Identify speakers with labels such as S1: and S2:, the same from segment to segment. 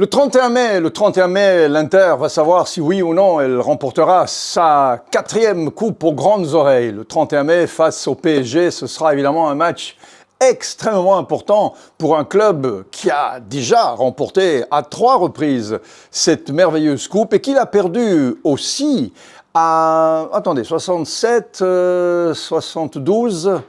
S1: Le 31 mai, l'Inter va savoir si oui ou non elle remportera sa 4e coupe aux grandes oreilles. Le 31 mai, face au PSG, ce sera évidemment un match extrêmement important pour un club qui a déjà remporté à 3 reprises cette merveilleuse coupe et qui l'a perdue aussi à, 67, 72...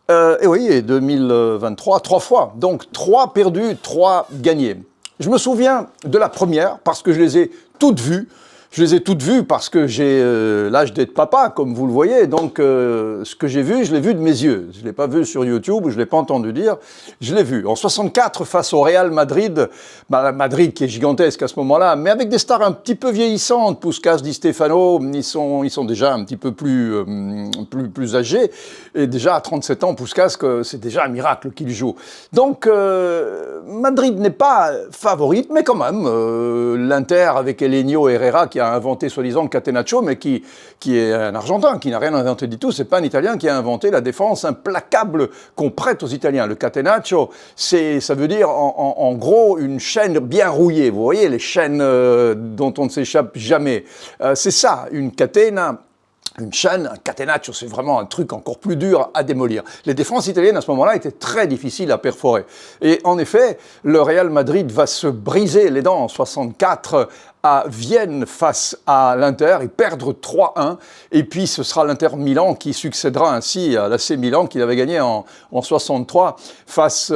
S1: et oui, et 2023, 3 fois. Donc 3 perdus, 3 gagnés. Je me souviens de la première parce que je les ai toutes vues. Je les ai toutes vues parce que j'ai l'âge d'être papa, comme vous le voyez. Donc, ce que j'ai vu, je l'ai vu de mes yeux. Je ne l'ai pas vu sur YouTube, je ne l'ai pas entendu dire. Je l'ai vu. En 64, face au Real Madrid, Madrid qui est gigantesque à ce moment-là, mais avec des stars un petit peu vieillissantes. Puskás, Di Stefano, ils sont déjà un petit peu plus âgés. Et déjà, à 37 ans, Puskás, c'est déjà un miracle qu'il joue. Donc, Madrid n'est pas favorite, mais quand même, l'Inter avec Elenio Herrera qui a inventé soi-disant le catenaccio, mais qui est un Argentin, qui n'a rien inventé du tout. C'est pas un Italien qui a inventé la défense implacable qu'on prête aux Italiens. Le catenaccio, ça veut dire en gros une chaîne bien rouillée. Vous voyez les chaînes dont on ne s'échappe jamais. C'est ça, une catena. Une chaîne, un catenaccio, c'est vraiment un truc encore plus dur à démolir. Les défenses italiennes à ce moment-là étaient très difficiles à perforer. Et en effet, le Real Madrid va se briser les dents en 64 à Vienne face à l'Inter et perdre 3-1. Et puis ce sera l'Inter Milan qui succédera ainsi à l'AC Milan qu'il avait gagné en 63 face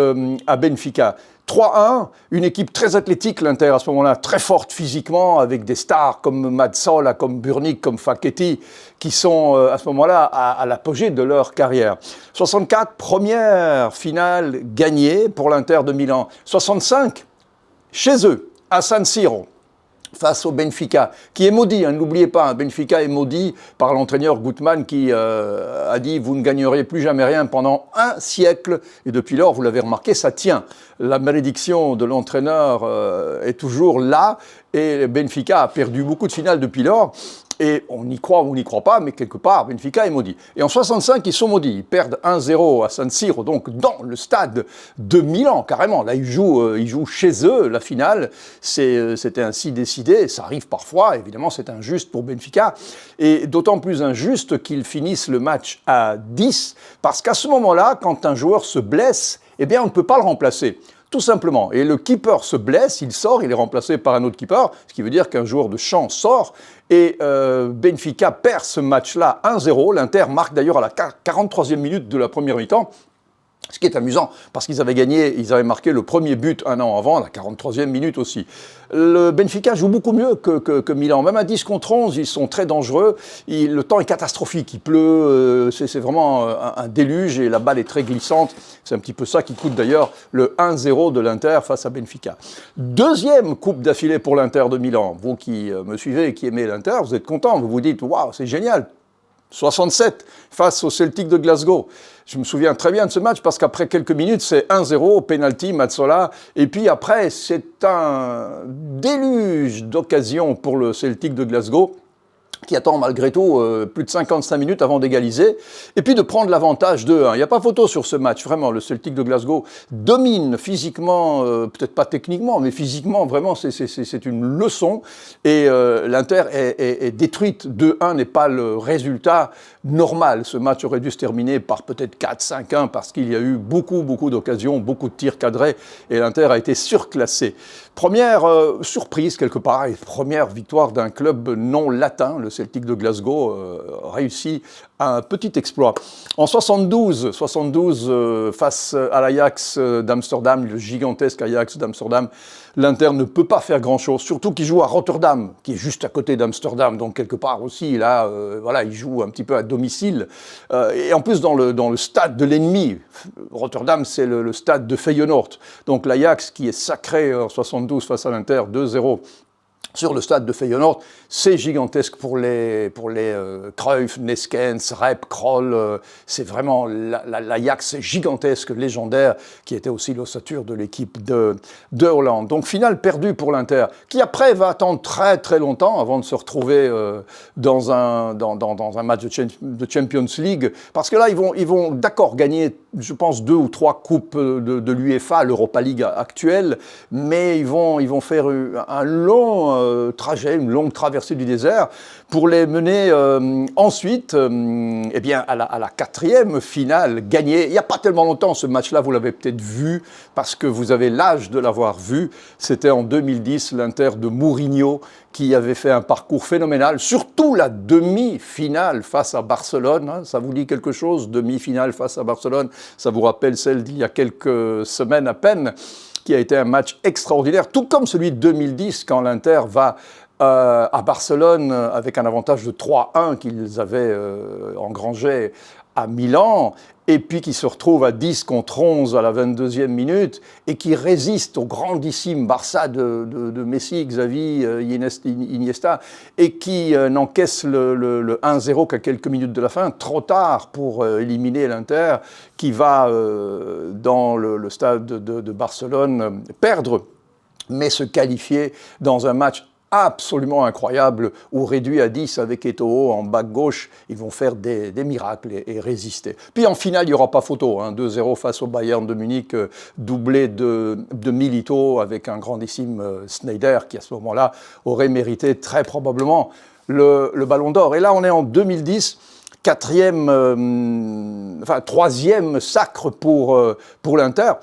S1: à Benfica. 3-1, une équipe très athlétique, l'Inter à ce moment-là, très forte physiquement, avec des stars comme Mazzola, comme Burnic, comme Facchetti, qui sont à ce moment-là à l'apogée de leur carrière. 64, première finale gagnée pour l'Inter de Milan. 65, chez eux, à San Siro, face au Benfica, qui est maudit, n'oubliez pas, Benfica est maudit par l'entraîneur Gutmann qui a dit « vous ne gagnerez plus jamais rien pendant un siècle ». Et depuis lors, vous l'avez remarqué, ça tient. La malédiction de l'entraîneur est toujours là et Benfica a perdu beaucoup de finales depuis lors. Et on y croit ou on n'y croit pas, mais quelque part, Benfica est maudit. Et en 65, ils sont maudits. Ils perdent 1-0 à San Siro, donc dans le stade de Milan, carrément. Là, ils jouent chez eux, la finale. C'était ainsi décidé. Ça arrive parfois. Évidemment, c'est injuste pour Benfica. Et d'autant plus injuste qu'ils finissent le match à 10, parce qu'à ce moment-là, quand un joueur se blesse, eh bien, on ne peut pas le remplacer. Tout simplement. Et le keeper se blesse, il sort, il est remplacé par un autre keeper, ce qui veut dire qu'un joueur de champ sort. Et Benfica perd ce match-là 1-0. L'Inter marque d'ailleurs à la 43e minute de la première mi-temps. Ce qui est amusant, parce qu'ils avaient marqué le premier but un an avant, à la 43e minute aussi. Le Benfica joue beaucoup mieux que Milan. Même à 10 contre 11, ils sont très dangereux. Le temps est catastrophique, il pleut, c'est vraiment un déluge et la balle est très glissante. C'est un petit peu ça qui coûte d'ailleurs le 1-0 de l'Inter face à Benfica. Deuxième coupe d'affilée pour l'Inter de Milan. Vous qui me suivez et qui aimez l'Inter, vous êtes contents, vous vous dites « waouh, c'est génial !» 67 face au Celtic de Glasgow. Je me souviens très bien de ce match parce qu'après quelques minutes, c'est 1-0, penalty, Mazzola. Et puis après, c'est un déluge d'occasions pour le Celtic de Glasgow qui attend malgré tout plus de 55 minutes avant d'égaliser, et puis de prendre l'avantage 2-1. Il n'y a pas photo sur ce match, vraiment. Le Celtic de Glasgow domine physiquement, peut-être pas techniquement, mais physiquement, vraiment, c'est une leçon. Et l'Inter est détruite. 2-1 n'est pas le résultat normal. Ce match aurait dû se terminer par peut-être 4-5-1, parce qu'il y a eu beaucoup d'occasions, beaucoup de tirs cadrés, et l'Inter a été surclassé. Première surprise, quelque part, et première victoire d'un club non latin, le Celtic de Glasgow réussit un petit exploit. En 72, face à l'Ajax d'Amsterdam, le gigantesque Ajax d'Amsterdam, l'Inter ne peut pas faire grand-chose, surtout qu'il joue à Rotterdam, qui est juste à côté d'Amsterdam, donc quelque part aussi, là, il joue un petit peu à domicile. Et en plus, dans le stade de l'ennemi, Rotterdam, c'est le stade de Feyenoord. Donc l'Ajax, qui est sacré en 72 face à l'Inter, 2-0. sur le stade de Feyenoord, c'est gigantesque pour les Cruyff, Neskens, Rep, Krol. C'est vraiment l'Ajax gigantesque, légendaire, qui était aussi l'ossature de l'équipe de Hollande. Donc finale perdue pour l'Inter, qui après va attendre très très longtemps avant de se retrouver dans un match de Champions League. Parce que là, ils vont d'accord gagner, je pense, 2 ou 3 coupes de l'UEFA, l'Europa League actuelle, mais ils vont faire un long trajet, une longue traversée du désert pour les mener ensuite eh bien, à la 4e finale gagnée. Il n'y a pas tellement longtemps, ce match-là, vous l'avez peut-être vu parce que vous avez l'âge de l'avoir vu. C'était en 2010, l'Inter de Mourinho qui avait fait un parcours phénoménal, surtout la demi-finale face à Barcelone. Hein, ça vous dit quelque chose, demi-finale face à Barcelone? Ça vous rappelle celle d'il y a quelques semaines à peine, qui a été un match extraordinaire, tout comme celui de 2010, quand l'Inter va à Barcelone avec un avantage de 3-1 qu'ils avaient engrangé à Milan, et puis qui se retrouve à 10 contre 11 à la 22e minute, et qui résiste au grandissime Barça de Messi, Xavi, Iniesta, et qui n'encaisse le 1-0 qu'à quelques minutes de la fin, trop tard pour éliminer l'Inter, qui va dans le stade de Barcelone perdre, mais se qualifier dans un match absolument incroyable, où réduit à 10 avec Eto'o en back gauche, ils vont faire des miracles et résister. Puis en finale, il n'y aura pas photo, hein, 2-0 face au Bayern de Munich, doublé de Milito avec un grandissime Sneijder qui à ce moment-là aurait mérité très probablement le Ballon d'Or. Et là, on est en 2010, troisième sacre pour l'Inter.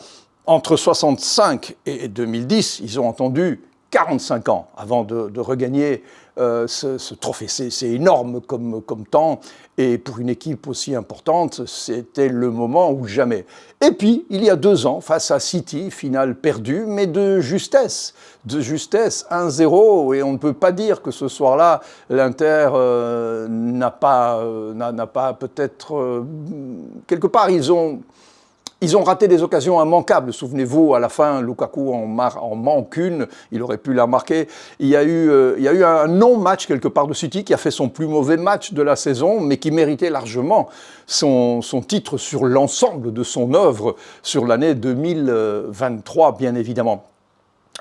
S1: Entre 65 et 2010, ils ont entendu 45 ans avant de regagner ce trophée. C'est énorme comme temps, et pour une équipe aussi importante, c'était le moment ou jamais. Et puis, il y a 2 ans, face à City, finale perdue, mais de justesse, 1-0, et on ne peut pas dire que ce soir-là, l'Inter n'a pas peut-être... quelque part, ils ont raté des occasions immanquables. Souvenez-vous, à la fin, Lukaku en manque une, il aurait pu la marquer. Il y a eu un non-match quelque part de City qui a fait son plus mauvais match de la saison, mais qui méritait largement son titre sur l'ensemble de son œuvre sur l'année 2023, bien évidemment.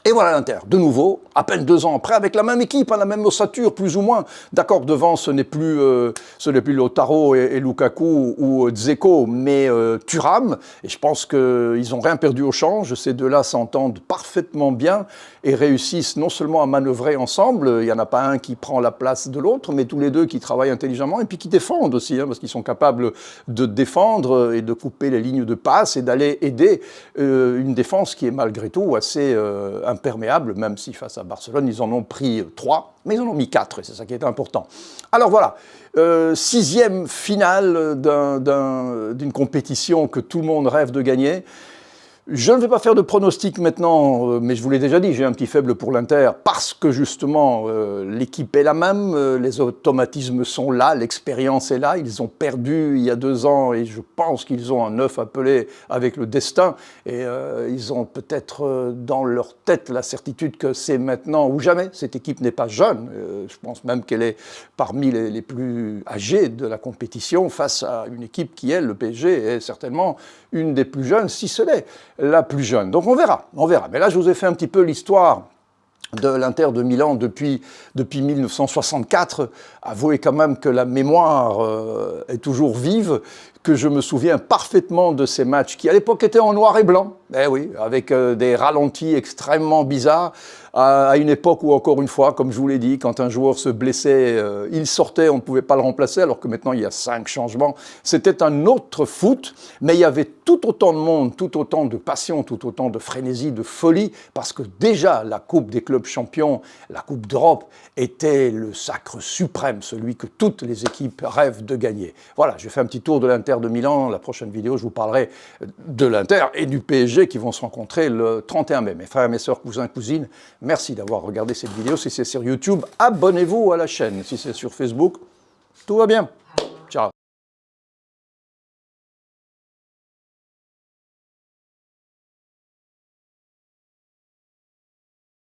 S1: Et voilà l'Inter, de nouveau, à peine 2 ans après, avec la même équipe, hein, la même ossature, plus ou moins. D'accord, devant, ce n'est plus Lautaro et Lukaku ou Dzeko, mais Thuram. Et je pense qu'ils n'ont rien perdu au change. Ces deux-là s'entendent parfaitement bien et réussissent non seulement à manœuvrer ensemble, il n'y en a pas un qui prend la place de l'autre, mais tous les deux qui travaillent intelligemment et puis qui défendent aussi, hein, parce qu'ils sont capables de défendre et de couper les lignes de passe et d'aller aider une défense qui est malgré tout assez imperméable, même si face à Barcelone, ils en ont pris 3, mais ils en ont mis 4, et c'est ça qui est important. Alors voilà, 6e finale d'une compétition que tout le monde rêve de gagner. Je ne vais pas faire de pronostic maintenant, mais je vous l'ai déjà dit, j'ai un petit faible pour l'Inter parce que justement l'équipe est la même, les automatismes sont là, l'expérience est là, ils ont perdu il y a 2 ans et je pense qu'ils ont un œuf appelé avec le destin et ils ont peut-être dans leur tête la certitude que c'est maintenant ou jamais. Cette équipe n'est pas jeune, je pense même qu'elle est parmi les plus âgées de la compétition face à une équipe qui, elle, le PSG, est certainement une des plus jeunes, si ce n'est la plus jeune. Donc on verra. Mais là, je vous ai fait un petit peu l'histoire de l'Inter de Milan depuis 1964. Avouez quand même que la mémoire est toujours vive, que je me souviens parfaitement de ces matchs qui, à l'époque, étaient en noir et blanc. Eh oui, avec des ralentis extrêmement bizarres, à une époque où, encore une fois, comme je vous l'ai dit, quand un joueur se blessait, il sortait, on ne pouvait pas le remplacer, alors que maintenant, il y a 5 changements. C'était un autre foot, mais il y avait tout autant de monde, tout autant de passion, tout autant de frénésie, de folie, parce que déjà, la Coupe des clubs champions, la Coupe d'Europe, était le sacre suprême, celui que toutes les équipes rêvent de gagner. Voilà, j'ai fait un petit tour de l'Inter de Milan. La prochaine vidéo, je vous parlerai de l'Inter et du PSG qui vont se rencontrer le 31 mai. Mes frères, mes sœurs, cousins, cousines, merci d'avoir regardé cette vidéo. Si c'est sur YouTube, abonnez-vous à la chaîne. Si c'est sur Facebook, tout va bien.